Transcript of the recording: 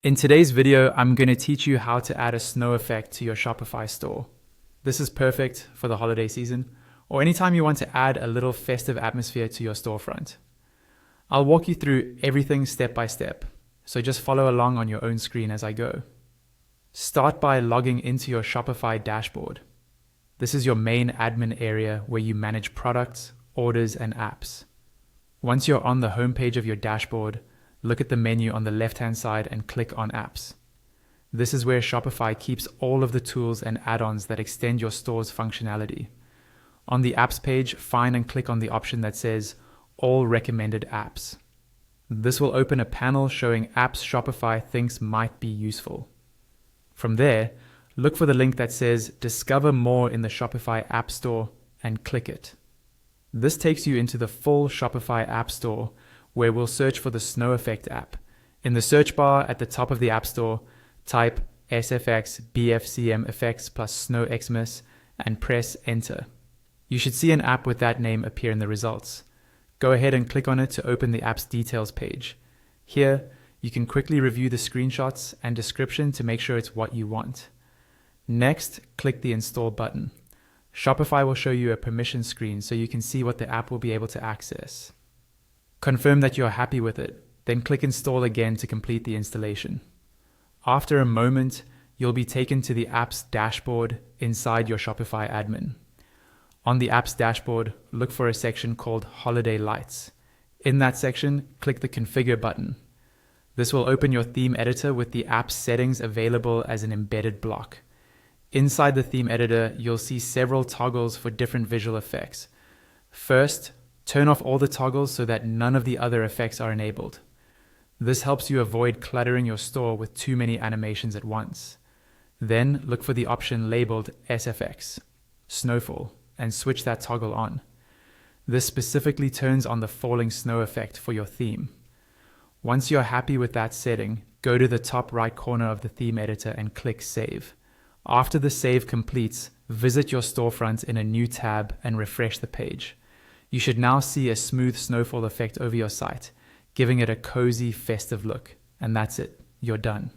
In today's video, I'm going to teach you how to add a snow effect to your Shopify store. This is perfect for the holiday season, or anytime you want to add a little festive atmosphere to your storefront. I'll walk you through everything step by step, so just follow along on your own screen as I go. Start by logging into your Shopify dashboard. This is your main admin area where you manage products, orders, and apps. Once you're on the homepage of your dashboard, look at the menu on the left-hand side and click on Apps. This is where Shopify keeps all of the tools and add-ons that extend your store's functionality. On the Apps page, find and click on the option that says All Recommended Apps. This will open a panel showing apps Shopify thinks might be useful. From there, look for the link that says Discover More in the Shopify App Store and click it. This takes you into the full Shopify App Store, where we'll search for the Snow Effect app. In the search bar at the top of the App Store, type SFX BFCM Effects plus Snow Xmas and press Enter. You should see an app with that name appear in the results. Go ahead and click on it to open the app's details page. Here, you can quickly review the screenshots and description to make sure it's what you want. Next, click the Install button. Shopify will show you a permission screen so you can see what the app will be able to access. Confirm that you're happy with it, then click Install again to complete the installation. After a moment, you'll be taken to the app's dashboard inside your Shopify admin. On the app's dashboard, look for a section called Holiday Lights. In that section, click the Configure button. This will open your theme editor with the app's settings available as an embedded block. Inside the theme editor, you'll see several toggles for different visual effects. First, turn off all the toggles so that none of the other effects are enabled. This helps you avoid cluttering your store with too many animations at once. Then look for the option labeled SFX, Snowfall, and switch that toggle on. This specifically turns on the falling snow effect for your theme. Once you're happy with that setting, go to the top right corner of the theme editor and click Save. After the save completes, visit your storefront in a new tab and refresh the page. You should now see a smooth snowfall effect over your site, giving it a cozy, festive look. And that's it. You're done.